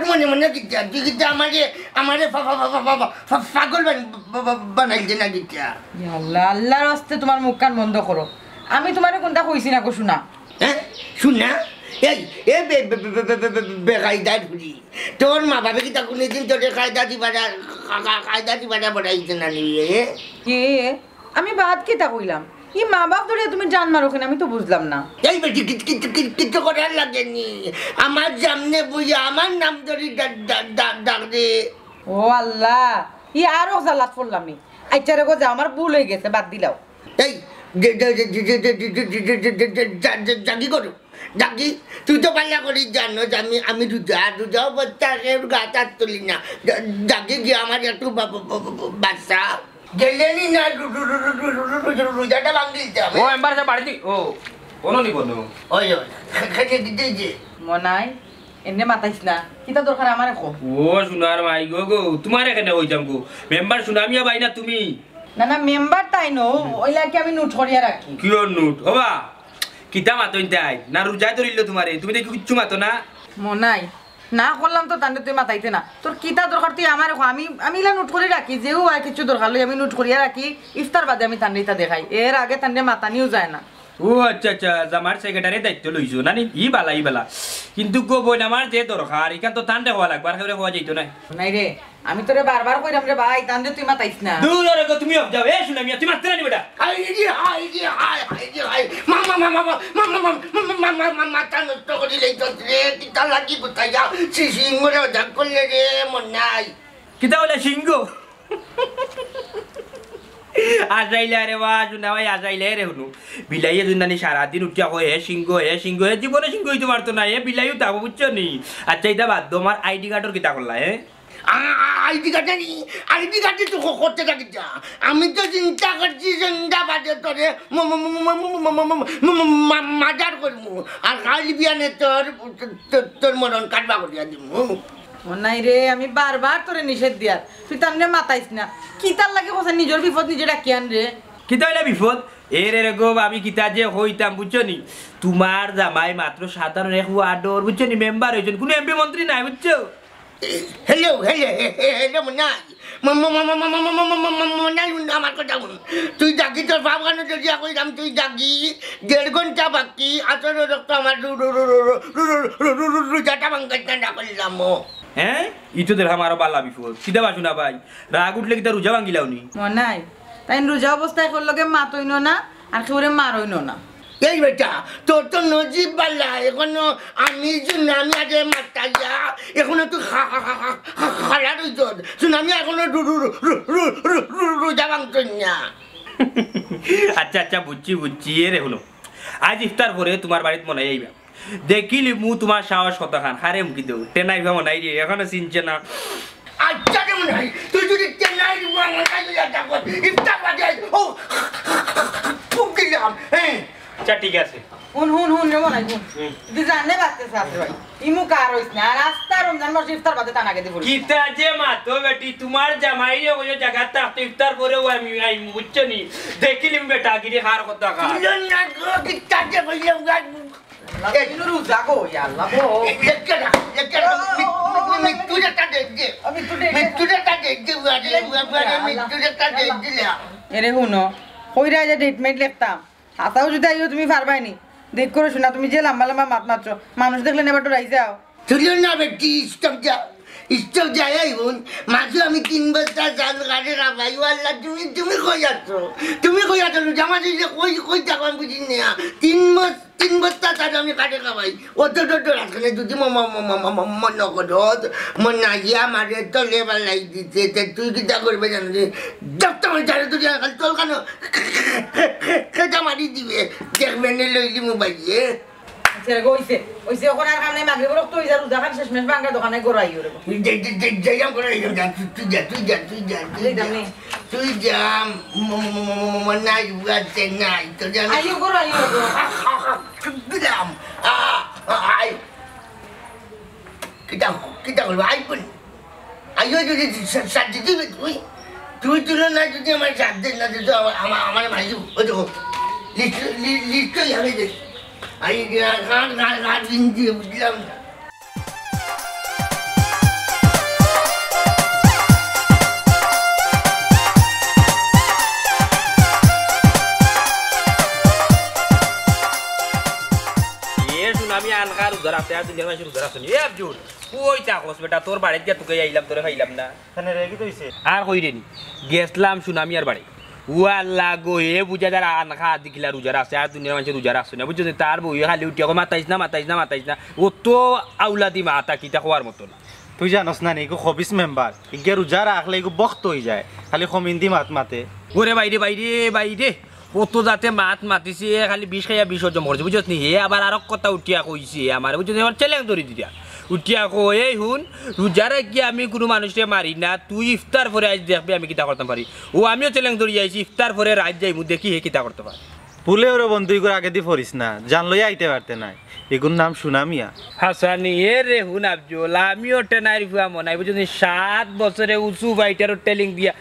তোর মনে মনে কিটা তুই কিটা আমারে পাগল বানাইছে না কিটা আল্লাহ আল্লাহর রাস্তে তোমার মুখ কান বন্ধ করো আমি তোমারে কোনটা কইছি না কো শোনা হ্যাঁ শুনা এই এ বেকায়দা ধুরি তোর মা বাবা কিটা কোনদিন তোর কায়দা দিবাটা বড়াইছে না নিয়ে কে আমি বাদ কিটা কইলাম ই মা বাপ ধরে তুমি জান মারো কেন আমি তো বুঝলাম না এই বেটি কিছু করার লাগেনি আমার সামনে বুঝে আমার নাম ধরি ডাক দে ও আল্লাহ ই আরো জালাত পড়লাম আমি আইচারে গো যে আমার ভুল হয়ে গেছে বাদ দিলাও এই জাগি করো জাগি তুই তো পাল্লা করিস জানো আমি রোজা বাচ্চাকে গাছ তুলি না জাগি গিয়ে আমার একটু বাচ্চা গেলেনি না রোজাটা ভাঙি ও এমবার সে বাড়ি ও কোনো নি বন্ধু ওই খেতে দিতে যে মনাই এনে মাতাইছ না কিটা দরকার আমারে কো ও সোনার মাই গো তোমার এখানে হইতাম গো মেম্বার শুনা আমিও বাই না তুমি না না মেম্বার তাই নো ওইলা কি আমি নোট করিয়া রাখি কি ওর নোট ওবা কিতা মাতইন তাই না রোজাই ধরিল তোমারে তুমি দেখি কিচ্ছু মাতো না মনাই না করলাম তো তান্ডে তুই মাতাইতে না তোর কিতা দরকার তুই আমারে কো আমি ইলা নোট করে রাখি যেও আর কিছু দরকার লই আমি নোট করিয়া রাখি ইফতার বাদে আমি তান্ডেটা দেখাই এর আগে তান্ডে মাতানিও যায় না ও আচ্ছা আচ্ছা জামার সেক্রেটারি দায়িত্ব লইছো না ই বালা কিন্তু গো বইন আমার যে দরকার এখান তো ঠান্ডা হওয়া লাগবে আর কেউ হওয়া যাইতো না নাই রে আমি তোরে বারবার কইরাম রে ভাই তান্ডে তুই মাতাইছ না দূর রে গো তুমি যাও এ শুনা মিয়া তুমি মারতে না বেটা হাই মামা মাথা নষ্ট করে লইতো রে কিতা লাগি কোথায় যা সিংহরে ডাক করলে রে মন নাই কিতা বলে সিংহ আজাইলে রে বা শুনা ভাই আজাইলে রে হুনু বিলাইয়ে জুনানি সারাদিন উঠিয়া কয় হে সিংহ হে জীবনে সিংহ হইতে পারতো না হে বিলাইও তাবো বুঝছো নি আচ্ছা এটা বাদ তোমার আইডি কার্ডের কিতা করলা হে আইডি কার্ডে তো করতে থাকি যা আমি তো চিন্তা করছি সন্ধ্যা বাজে তোরে মাজার করবো আর কালি বিয়ানে তোর মরণ কাটবা করিয়া দিব নাই রে আমি বারবার তোরে নিষেধ দিয়ার তুই তান্ডে মাতাইছ না কিতার লাগে বসে নিজের বিপদ নিজে ডাকি আন রে কিতা হইলা বিপদ রে গো আমি কিতা যে হইতাম বুঝছো নি তোমার জামাই মাত্র সাধারণ এক ওয়ার্ডর বুঝছো নি মেম্বার হয়েছেন কোনো এমপি মন্ত্রী নাই বুঝছো হ্যালো নাই আমার কথা বল তুই জাগি তোর ভাবগানো যদি কইলাম তুই জাগি 1.5 ঘন্টা বাকি আসর রক্ত আমার রোজাটা ভাঙ্গাইতে না করলাম হ্যাঁ ইটো দেখ আমার বালা বিপদ কিতা বাসু না ভাই রাগ উঠলে কিতা রোজা ভাঙ্গিলাও নি মনাই তাই রোজা অবস্থায় কোন লগে মাতইনো না আর কেউরে মারইনো না এই বেটা তোর তো নজিব বাল্লা এখনো আমি আগে মারতা যা এখনো তুই খালা রইছ শুন আমি এখনো রোজা ভাঙত না আচ্ছা বুঝছি রে হলো আজ ইফতার করে তোমার বাড়িতে মনে আইবা দেখিলি মু তোমার সাহস কত খান হারে মুখি দেও টেনাইবা মনে রে এখনো চিনছে না আচ্ছা কেমন হয় তুই যদি চেন্নাই ইফতার বাজে ও খুব দিলাম হ্যাঁ আচ্ছা ঠিক আছে হুন রে মনাই হুন তুই জানে বাচ্চা সাথে ভাই ইমু কার হইছ না রাস্তা রমজান মাস ইফতার বাদে তানাকে দেব কিতা যে মাতো বেটি তোমার জামাই রে ওই জায়গা তাতে ইফতার করে আমি বুঝছো নি দেখিলিম বেটা গিরি হার কথা কা না গো কিতা যে কইলাম গাছ এগুলো রোজা গো ইয়া আল্লাহ গো লেকচার মিটুটা দেখে আমি মিটুটা দেখে মিটুটা দেখে এরে হুনো কইরা যে ডেটমেন্ট লিখতাম হাতাও যদি আইও তুমি পারবাইনি দেখ করে শোনা তুমি যে লম্বা মাত মারছো মানুষ দেখলে নেবার তো রাই যাও তুলিও না বেটি স্টপ যায় বোন মাঝে আমি 3 বস্তা চাল গাড়ি রাখাই আল্লাহ তুমি কই যাচ্ছ জামা দিলে কই যাবো আমি বুঝি না 3 বস্তা চাল আমি কাটে খাবাই অত রাখলে যদি মনে করো মনে গিয়া মারে তো লেবার লাই দিতে তুই কিটা করবে জানো যে দশটা মানে চারে তুই তোর কেন খেটা মারি দিবে দেখবেন লইলি মোবাইলে ছেড়ে গইছে ওইছে ওখানে আর কাম নাই মাগরি বলক তুই যা রোজা খান শেষমেশ ভাঙ্গা দোকানে গড়াই ওরে যাইম করে তুই যা মনাই বুঝতে নাই তো জানি আইও গড়াই দিলাম আই কিটা করবো আইও যদি সাথ দিবি তুই তুলো না যদি আমার সাথ দিন না দিত আমার মাইজি ওই দেখো লিস্টই হবে দেখ I got আমি আনকা রোজা রাখতে আর দুনিয়ার মানুষের রোজা রাখছি এ আব্দুল কই থাকস বেটা তোর বাড়িতে গিয়া তোকে আইলাম তোরে খাইলাম না এখানে রেগে তো হইছে আর কই রেনি গেছলাম সুনামি আর বাড়ি ওয়াল্লা গো হে বুঝা যারা আনকা দিখিলা রোজা রাখছে আর দুনিয়ার মানুষের রোজা রাখছে না বুঝছো তার বই খালি উঠিয়া মাতাইছ না ও তো আউলাদি মাতা কিতা খোয়ার মতন তুই জানস না নি খবিস মেম্বার ইগে রোজা রাখলে ইগো বক্ত হয়ে যায় খালি খমিন্দি মাতে ওরে বাইরে কত যাতে মাতিছে খালি বিষ খাইয়া বিষ হজম করছে বুঝছ নি হে আবার আর কথা উঠিয়া কইছে আমার বুঝছ আমার চ্যালেঞ্জ ধরি দিয়া উঠিয়া কই এই হুন রোজারে কি আমি কোনো মানুষকে মারি না তুই ইফতার পরে আজ দেখবি আমি কিতা করতে পারি ও আমিও চ্যালেঞ্জ ধরি যাইছি ইফতার পরে রাত যাইমু দেখি হে কিতা করতে পারি পুলে ওরে বন্ধু ইগোর আগে দি ফরিস না জানলই আইতে পারতে নাই এগুর নাম সুনামিয়া হাসানি এ রে হুন আব্দুল আমিও টেনারি ফুয়া মনাই বুঝছ 7 বছরে উঁচু বাইটারও টেলিং দিয়া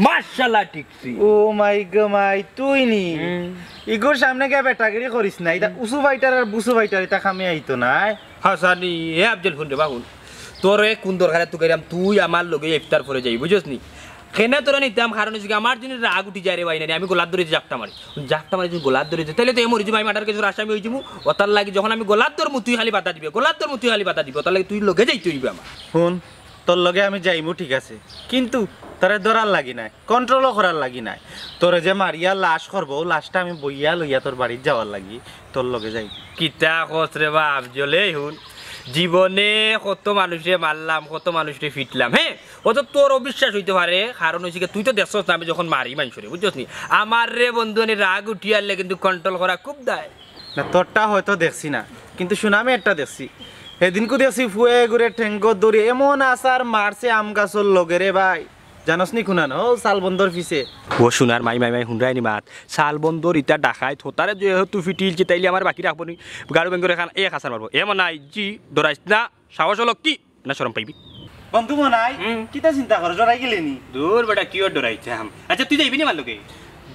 মাশাআল্লাহ ঠিকছি ও মাই গো মাই তুই নি ইগোর সামনে কে বেটাগিরি করিস না এটা উসু বাইটার আর বুসু বাইটার এটা খামে আইতো নাই হাসানি এ আব্দুল হুন রে বাহুন তোর কোন দরকারে তুই কইরাম তুই আমার লগে ইফতার পরে যাই বুঝছ নি খেনে তোরা নিতাম কারণ হচ্ছে আমার জন্য রাগ উঠি যায় রে ভাই না আমি গোলাপ ধরে জাপটা মারি যদি গোলাপ ধরে তাহলে তো মরি যাবো আমি মার্ডার কেসের আসামি হয়ে যাবো ও তার লাগে যখন আমি গোলাপ ধর তুই খালি বাতা দিবে গোলাপ ধর তুই খালি বাতা দিবে তার লাগে তুই লগে যাইতে হইবে আমার শুন তোর লগে আমি যাইমু ঠিক আছে কিন্তু তোরে ধরার লাগি নাই কন্ট্রোলও করার লাগি নাই তোরে যে মারিয়া লাশ করবো লাশটা আমি বইয়া লইয়া তোর বাড়ির যাওয়ার লাগি তোর লগে যাই কিতা খস রে বাপ জলে হুন জীবনে কত মানুষে মারলাম কত মানুষে ফিটলাম হ্যাঁ ও তো তোর অবিশ্বাস হইতে পারে কারণ হচ্ছে তুই তো দেখছ না আমি যখন মারি মানুষরে বুঝছস নি আমার রে বন্ধু রাগ উঠিয়ালে কিন্তু কন্ট্রোল করা খুব দায় না তোরটা হয়তো দেখছি না কিন্তু সুনামি একটা দেখছি সেদিনকু দেখছি ফুয়ে ঘুরে ঠেঙ্গ দৌড়ি এমন আসার মারছে আম গাছর লগে রে ভাই জানস নি খুনান ও সাল বন্দর ফিসে ও সোনার মাই শুনরাই নি মাত শাল বন্দর ইটা ডাকাই থোতারে যেহেতু ফিটিলছে তাইলে আমার বাকি রাখবো নি গাড়ু বেঙ্গর এখান এক হাসার মারবো এমন নাই জি দৌড়াইস না সাহস হলো কি না শরম পাইবি বন্ধু মনাই কিতা চিন্তা কর জড়াই গেলে নি দূর বেটা কিও ডরাইছে আম আচ্ছা তুই যাইবি নি আমার লগে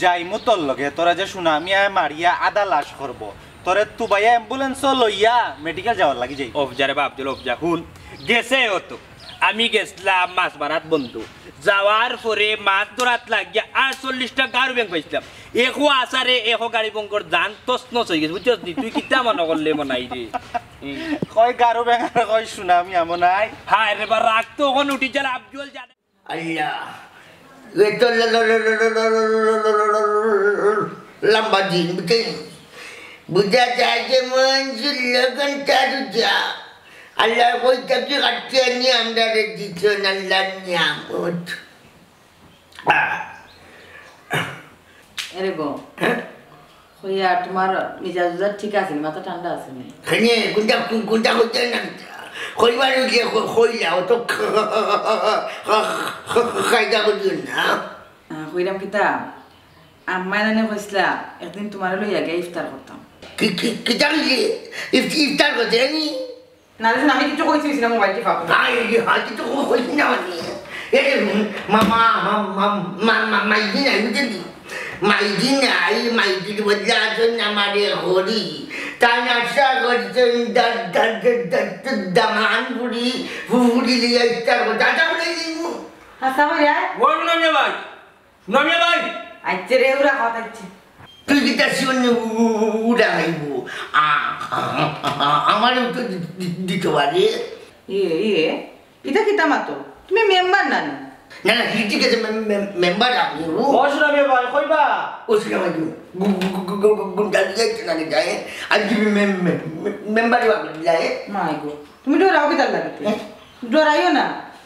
যাইমু তোর লগে তোরা যে সুনামি আয় মারিয়া আদা লাশ করবো তোরে তুবাইয়া অ্যাম্বুলেন্স লইয়া মেডিকেল যাওয়ার লাগি যাই অফজারে বাপ দিল অফজা হুন গেছে হতো আমি গেছিলাম মাছ মারাত বন্ধু যাওয়ার পরে মাছ ধরাত লাগিয়া 48টা গাড়ি ব্যাংক পাইছিলাম একো আসারে একো গাড়ি বঙ্কর জান তসনস হয়ে গেছে বুঝছস নি তুই কিতা মনে করলে মনাই রে কয় গারো ব্যাঙার কয় সুনামি আমো নাই হায় রে বা রাগ তো ওখানে উঠি যারা আব্দুল জানে আল্লাহ itu lamba din betul budak saja menjulakan taruja Allah kau tapi katanya anda di sana nyamut এরে গো হইয়া তোমার মিজাজ ঠিক আছে মাথা ঠান্ডা আছে নি kene kunta na koi baru dia koi lah tu kai dah kau na কইরাম কিতা আম্মাই নানে কইছলা একদিন তোমার লইয়া গে ইফতার করতাম kita ni iftar kau ni নালে শুন আমি কিছু কইছিস না মোবাইলটি পাবো ai hati tu koi na ni mama ini na ni mai di wajah nama dia Hori tanya saya kerja daman budi dia ikhtar berada boleh ni হাসা ভাইয়া ও নামিয়া ভাই আচ্ছা রে ওরা কথা হচ্ছে tu kita siun udah ibu আমার তো দিতে পারে ইয়ে এটা কিতা মাতো তুমি মেম্বার না না না ঠিক আছে মেম্বার আমি ও সুনামি ভাই কইবা उसका मजू गुंडा दिया चला के जाए आज मेंबर जाए মাই গো তুমি ডরাও কিতা লাগে ডরাইও না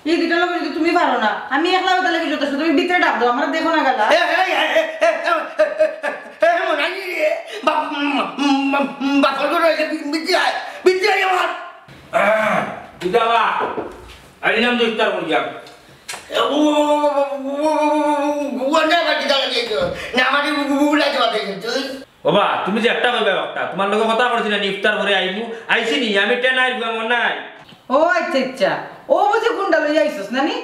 এই গিটার লগে যদি তুমি পারো না আমি একলা ওটা লাগি যত তুমি ভিতরে ডাক দাও আমরা দেখো না গালা মনানি রে বাপ করে বিদ্যা আমার দিদাবা আইলাম তো ইফতার করি যাব ওনা বাকি দাঁড়া গেছো না আমারে উড়া যাওয়া গেছো বাবা তুমি যে একটা কইবা একটা তোমার লগে কথা কইছিলা নি ইফতার করে আইমু আইছি নি আমি টেনাই মন নাই ও আচ্ছা আচ্ছা ও বুঝি গুন্ডা লই আইছস নানি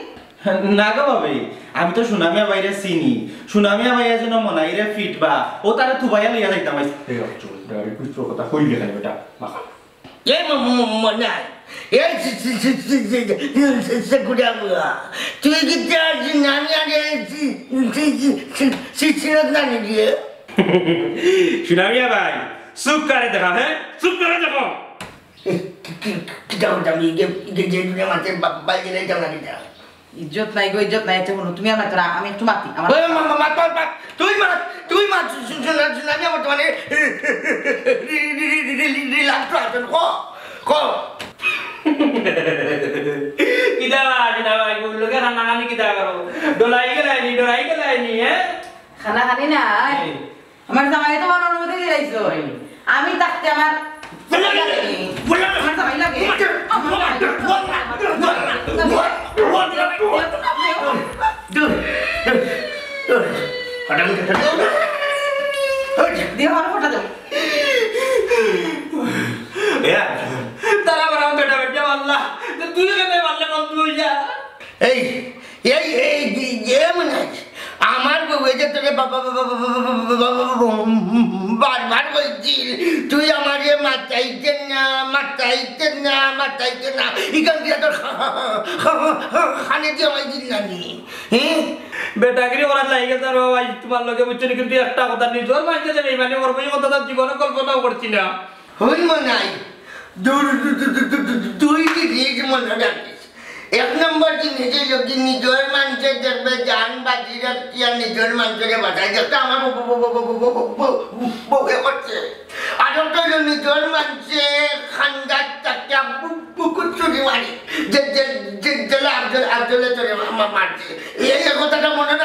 না গো ভাবি আমি তো সুনামিয়া বাইরে চিনি সুনামিয়া বাইরে যেন মনাইরে ফিটবা ও তারে থুবাইয়া লইয়া যাইতাম এই চল ডাইরেক্ট কিছু কথা কইলে খালি বেটা মাখা এ মনাই এ সেগুড়া তুই কিটা নামি আগে সিসিরত না নিয়ে সুনামিয়া ভাই চুপ করে দেখা হ্যাঁ চুপ করে দেখো কিটা আমি যে দুনিয়া মাছের বাইরে যাইতাম না কিটা ইজ্জত নাই গো ইজ্জত নাই এটা শুনো তুমি আমার তোরা আমি একটু মাতি আমার তুই মাছ শোনা আমি আমার মানে রিলাক্স আছেন ক কিতা ভাই লোকে খানা খানি কিতা করো ডলাই গেলাইনি হ্যাঁ খানা খানি নাই আমার জামাই তোমার অনুমতি দিলাইছো আমি থাকতে আমার জামাই লাগে দিয়ে আমার ফোটা দাও তারা বরাম বেটা বেটা আল্লাহ তুই কেন বললে বন্ধু হইয়া এই এই এই যে মনে আমার বউ যে তোরে বারবার বলছি তুই আমারে মাতাইতে না ইকান দিয়া তোর খানে দিয়ে আমায় দিন নানি হ্যাঁ বেটাগিরি ওরা লাগে তার ভাই তোমার লগে বুঝছো কিন্তু একটা কথা নিজর মাইতে যাবে মানে ওর বই কথা তার জীবনে কল্পনাও করছি না হই মনাই তুই কি রিজ মনে রাখিস এক নম্বর কি নিজের লোক নিজের মানুষের দেখবে জান বাজি রাখছি আর নিজের মানুষকে বাঁচাই দেখতে আমার বউকে করছে আর একটা নিজের মানুষে খান্দার চারটা পুকুর চুরি মারি যে আফজলে তোরে মারছে এই কথাটা মনে